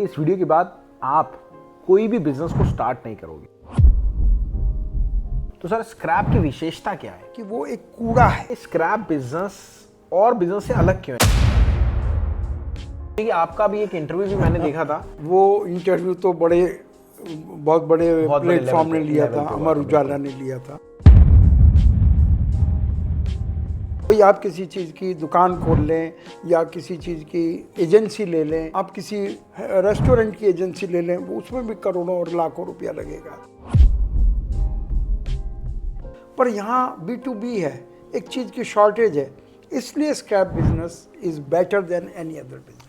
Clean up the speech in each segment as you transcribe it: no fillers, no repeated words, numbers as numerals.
इस वीडियो के बाद आप कोई भी बिजनेस को स्टार्ट नहीं करोगे। तो सर स्क्रैप की विशेषता क्या है कि वो एक कूड़ा है। स्क्रैप बिजनेस और बिजनेस से अलग क्यों है? क्योंकि आपका भी एक इंटरव्यू भी मैंने देखा था। वो इंटरव्यू तो बहुत बड़े प्लेटफॉर्म ने लिया था, अमर उजाला ने लिया था। कोई आप किसी चीज़ की दुकान खोल लें या किसी चीज़ की एजेंसी ले लें, आप किसी रेस्टोरेंट की एजेंसी ले लें, उसमें भी करोड़ों और लाखों रुपया लगेगा। पर यहाँ B2B है, एक चीज़ की शॉर्टेज है, इसलिए scrap business is better than any other business.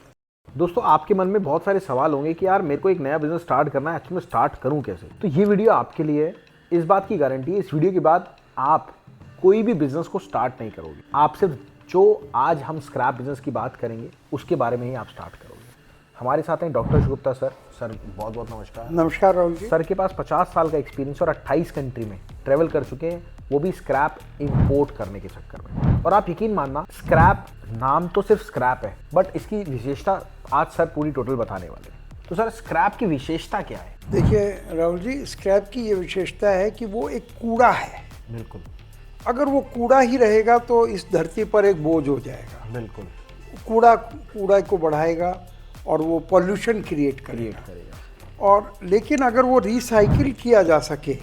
दोस्तों आपके मन में बहुत सारे सवाल होंगे कि यार मेरे को एक नया बिजनेस स्टार्ट करना है, एक्चुअली स्टार्ट करूं कैसे? तो ये वीडियो आपके लिए है। इस बात की गारंटी है, इस वीडियो के बाद आप कोई भी बिजनेस को स्टार्ट नहीं करोगे। आप सिर्फ जो आज हम स्क्रैप बिजनेस की बात करेंगे उसके बारे में ही आप स्टार्ट करोगे। हमारे साथ हैं डॉक्टर गुप्ता सर। सर बहुत बहुत नमस्कार। नमस्कार राहुल जी। सर के पास 50 साल का एक्सपीरियंस और 28 कंट्री में ट्रेवल कर चुके हैं, वो भी स्क्रैप इंपोर्ट करने के चक्कर में। और आप यकीन मानना, स्क्रैप नाम तो सिर्फ स्क्रैप है, बट इसकी विशेषता आज सर पूरी टोटल बताने वाले हैं। तो सर स्क्रैप की विशेषता क्या है? देखिए राहुल जी, स्क्रैप की ये विशेषता है कि वो एक कूड़ा है। बिल्कुल। अगर वो कूड़ा ही रहेगा तो इस धरती पर एक बोझ हो जाएगा। बिल्कुल। कूड़ा को बढ़ाएगा और वो पॉल्यूशन क्रिएट करेगा। और लेकिन अगर वो रिसाइकिल किया जा सके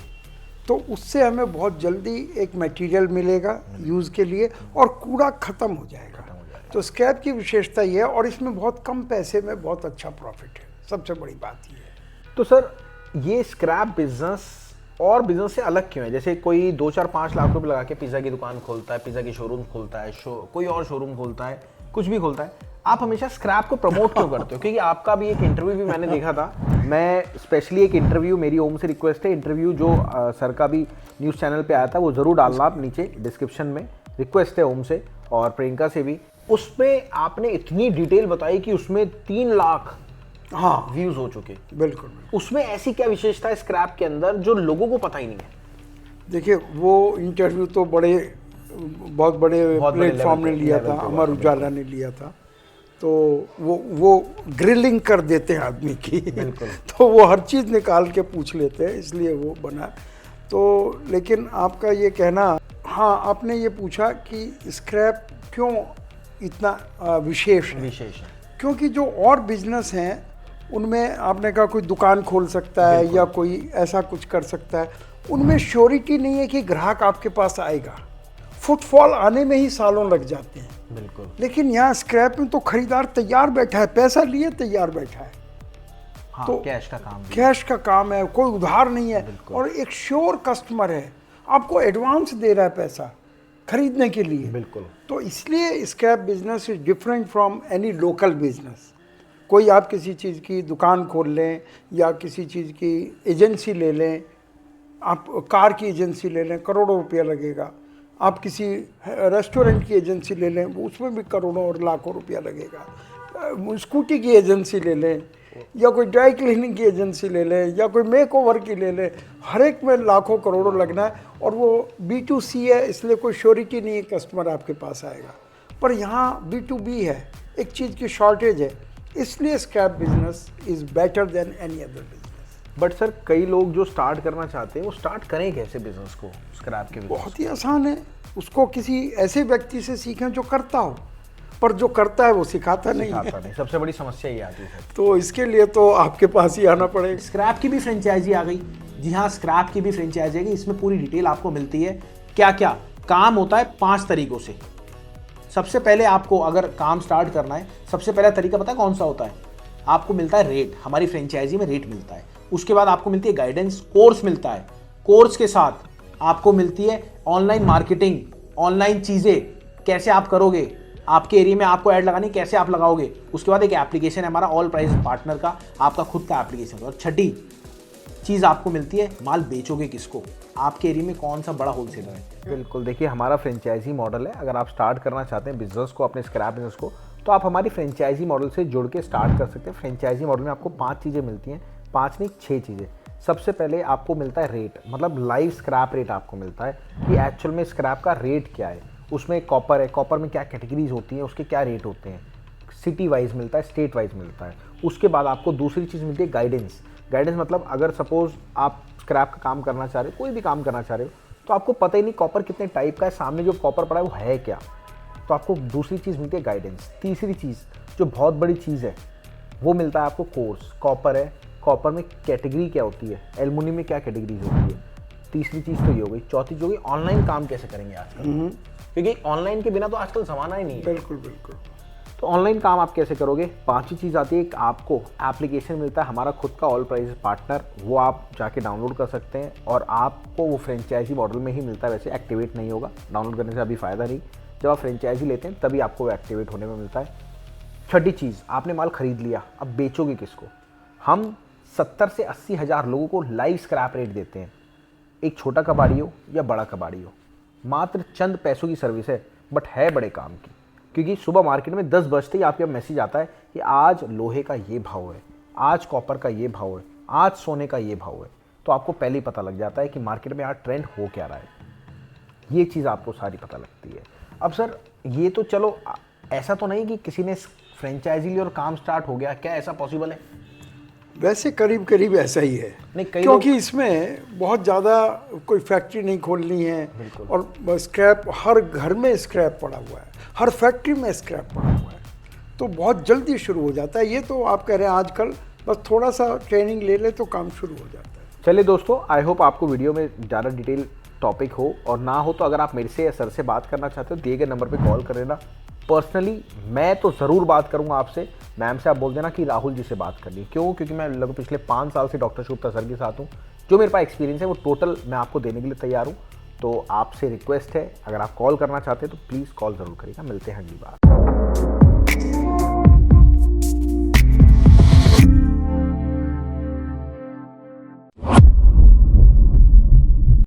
तो उससे हमें बहुत जल्दी एक मटेरियल मिलेगा यूज़ के लिए और कूड़ा ख़त्म हो जाएगा। तो स्क्रैप की विशेषता ये है, और इसमें बहुत कम पैसे में बहुत अच्छा प्रॉफिट है। सबसे बड़ी बात ये है। तो सर ये स्क्रैप बिजनेस और बिजनेस से अलग क्यों है? जैसे कोई 2-4-5 लाख रुपए लगा के पिज़्ज़ा की दुकान खोलता है, पिज़्ज़ा की शोरूम खोलता है, कोई और शोरूम खोलता है, कुछ भी खोलता है, आप हमेशा स्क्रैप को प्रमोट क्यों करते हो? क्योंकि आपका भी एक इंटरव्यू भी मैंने देखा था। मैं स्पेशली एक इंटरव्यू, मेरी ओम से रिक्वेस्ट है, इंटरव्यू जो सर का भी न्यूज़ चैनल पे आया था वो ज़रूर डालना आप नीचे डिस्क्रिप्शन में। रिक्वेस्ट है ओम से और प्रियंका से भी। उसमें आपने इतनी डिटेल बताई कि उसमें 3 लाख व्यूज हो चुके। बिल्कुल। उसमें ऐसी क्या विशेषता है स्क्रैप के अंदर जो लोगों को पता ही नहीं है? देखिए वो इंटरव्यू तो बहुत बड़े प्लेटफॉर्म ने लिया था, अमर उजाला ने लिया था। तो वो ग्रिलिंग कर देते हैं आदमी की। बिल्कुल। तो वो हर चीज़ निकाल के पूछ लेते हैं, इसलिए वो बना। तो लेकिन आपका ये कहना, हाँ आपने ये पूछा कि स्क्रैप क्यों इतना विशेष है। क्योंकि जो और बिजनेस हैं उनमें आपने कहा कोई दुकान खोल सकता है या कोई ऐसा कुछ कर सकता है, उनमें श्योरिटी नहीं है कि ग्राहक आपके पास आएगा। फुटफॉल आने में ही सालों लग जाते हैं। बिल्कुल। लेकिन यहाँ स्क्रैप में तो खरीदार तैयार बैठा है, पैसा लिए तैयार बैठा है। हाँ, तो कैश का काम है, कोई उधार नहीं है और एक श्योर कस्टमर है, आपको एडवांस दे रहा है पैसा खरीदने के लिए। बिल्कुल। तो इसलिए scrap business is different from any local business. कोई आप किसी चीज़ की दुकान खोल लें या किसी चीज़ की एजेंसी ले लें, आप कार की एजेंसी ले लें, करोड़ों रुपया लगेगा। आप किसी रेस्टोरेंट की एजेंसी ले लें, उसमें भी करोड़ों और लाखों रुपया लगेगा। स्कूटी की एजेंसी ले लें या कोई ड्राई क्लीनिंग की एजेंसी ले लें या कोई मेक ओवर की ले लें, हर एक में लाखों करोड़ों लगना है। और वो B2C है, इसलिए कोई श्योरिटी नहीं है कस्टमर आपके पास आएगा। पर यहाँ B2B है, एक चीज़ की शॉर्टेज है, इसलिए scrap business is better than any other business. But sir कई लोग जो स्टार्ट करना चाहते हैं वो स्टार्ट करें कैसे बिजनेस को स्क्रैप के? बहुत ही आसान है, उसको किसी ऐसे व्यक्ति से सीखें जो करता हो, पर जो करता है वो सिखाता नहीं है। सबसे बड़ी समस्या ये आती है। तो इसके लिए तो आपके पास ही आना पड़ेगा। स्क्रैप की भी फ्रेंचाइजी आ गई। जी हाँ, स्क्रैप की भी फ्रेंचाइजी आ गई। इसमें पूरी डिटेल आपको मिलती है। क्या क्या काम होता है 5 तरीकों से। सबसे पहले आपको अगर काम स्टार्ट करना है, सबसे पहला तरीका पता है कौन सा होता है? आपको मिलता है रेट। हमारी फ्रेंचाइजी में रेट मिलता है। उसके बाद आपको मिलती है गाइडेंस, कोर्स मिलता है। कोर्स के साथ आपको मिलती है ऑनलाइन मार्केटिंग, ऑनलाइन चीज़ें कैसे आप करोगे, आपके एरिया में आपको ऐड लगानी कैसे आप लगाओगे। उसके बाद एक एप्लीकेशन है हमारा ऑल प्राइस पार्टनर का, आपका खुद का एप्लीकेशन। और छठी चीज़ आपको मिलती है, माल बेचोगे किसको, आपके एरिया में कौन सा बड़ा होलसेलर है। बिल्कुल। देखिए हमारा फ्रेंचाइजी मॉडल है। अगर आप स्टार्ट करना चाहते हैं बिजनेस को, अपने स्क्रैप बिजनेस को, तो आप हमारी फ्रेंचाइजी मॉडल से जुड़ के स्टार्ट कर सकते हैं। फ्रेंचाइजी मॉडल में आपको 5 चीज़ें मिलती हैं, 5 नहीं 6 चीज़ें। सबसे पहले आपको मिलता है रेट, मतलब लाइव स्क्रैप रेट आपको मिलता है कि एक्चुअल में स्क्रैप का रेट क्या है। उसमें कॉपर है, कॉपर में क्या कैटेगरीज होती हैं, उसके क्या रेट होते हैं। सिटी वाइज मिलता है, स्टेट वाइज मिलता है। उसके बाद आपको दूसरी चीज़ मिलती है गाइडेंस। गाइडेंस मतलब अगर सपोज आप स्क्रैप का काम करना चाह रहे हो, कोई भी काम करना चाह रहे हो, तो आपको पता ही नहीं कॉपर कितने टाइप का है, सामने जो कॉपर पड़ा है वो है क्या, तो आपको दूसरी चीज़ मिलती है गाइडेंस। तीसरी चीज़ जो बहुत बड़ी चीज़ है वो मिलता है आपको कोर्स। कॉपर है, कॉपर में कैटेगरी क्या होती है, एल्युमिनियम में क्या कैटेगरीज होती है। तीसरी चीज़ तो ये हो गई। चौथी चीज़ हो गई ऑनलाइन काम कैसे करेंगे आजकल, क्योंकि ऑनलाइन के बिना तो आजकल ज़माना ही नहीं है। बिल्कुल बिल्कुल। तो ऑनलाइन काम आप कैसे करोगे। पांचवी चीज़ आती है, एक आपको एप्लीकेशन मिलता है हमारा खुद का ऑल प्राइस पार्टनर, वो आप जाके डाउनलोड कर सकते हैं और आपको वो फ्रेंचाइजी मॉडल में ही मिलता है। वैसे एक्टिवेट नहीं होगा, डाउनलोड करने से अभी फ़ायदा नहीं, जब आप फ्रेंचाइजी लेते हैं तभी आपको वो एक्टिवेट होने में मिलता है। छठी चीज़, आपने माल खरीद लिया, अब बेचोगे किसको। हम 70 से 80 हज़ार लोगों को लाइव स्क्रैप रेट देते हैं, एक छोटा कबाड़ी हो या बड़ा कबाड़ी हो। मात्र चंद पैसों की सर्विस है, बट है बड़े काम की, क्योंकि सुबह मार्केट में 10 बजते ही आपके मैसेज आता है कि आज लोहे का ये भाव है, आज कॉपर का ये भाव है, आज सोने का ये भाव है। तो आपको पहले ही पता लग जाता है कि मार्केट में आज ट्रेंड हो क्या रहा है। ये चीज़ आपको सारी पता लगती है। अब सर ये तो चलो, ऐसा तो नहीं कि किसी ने फ्रेंचाइजी ली और काम स्टार्ट हो गया, क्या ऐसा पॉसिबल है? वैसे करीब करीब ऐसा ही है, नहीं, कई क्योंकि इसमें बहुत ज़्यादा कोई फैक्ट्री नहीं खोलनी है और स्क्रैप हर घर में स्क्रैप पड़ा हुआ है, हर फैक्ट्री में स्क्रैप पड़ा हुआ है, तो बहुत जल्दी शुरू हो जाता है। ये तो आप कह रहे हैं आजकल बस थोड़ा सा ट्रेनिंग ले ले तो काम शुरू हो जाता है। चलिए दोस्तों, आई होप आपको वीडियो में ज़्यादा डिटेल टॉपिक हो, और ना हो तो अगर आप मेरे से या सर से बात करना चाहते हो दिए गए नंबर पे कॉल कर लेना। पर्सनली मैं तो ज़रूर बात करूंगा आपसे, मैम से आप बोल देना कि राहुल जी से बात करनी। क्यों? क्योंकि मैं लगभग पिछले 5 साल से डॉक्टर शुभता सर के साथ हूँ। जो मेरे पास एक्सपीरियंस है वो टोटल मैं आपको देने के लिए तैयार हूँ। तो आपसे रिक्वेस्ट है, अगर आप कॉल करना चाहते हैं तो प्लीज़ कॉल ज़रूर करिएगा। मिलते हैं अगली बार।